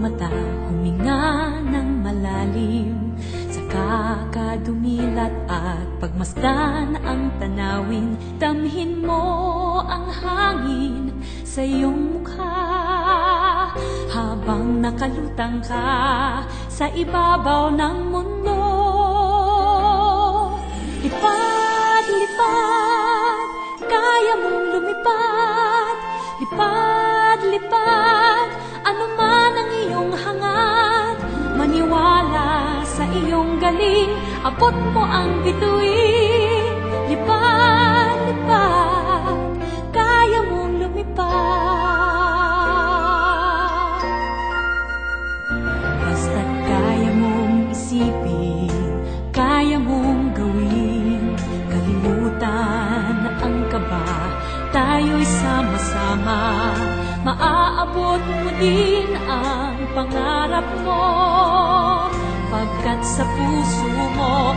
mata, huminga ng malalim, saka kadumilat at pagmasdan ang tanawin. Damhin mo ang hangin sa iyong mukha habang nakalutang ka sa ibabaw ng mundo. Lipad, lipad, kaya mong lumipad. Lipad, lipad, ano man ang iyong hangad. Maniwala sa iyong galing, abot mo ang bituin. Lipad, lipad, kaya mong lumipad. Basta't kaya mong isipin, kaya mong gawin. Kalimutan ang kaba, tayo'y sama-sama. Maaabot mo din ang pangarap mo, pagkat sa puso mo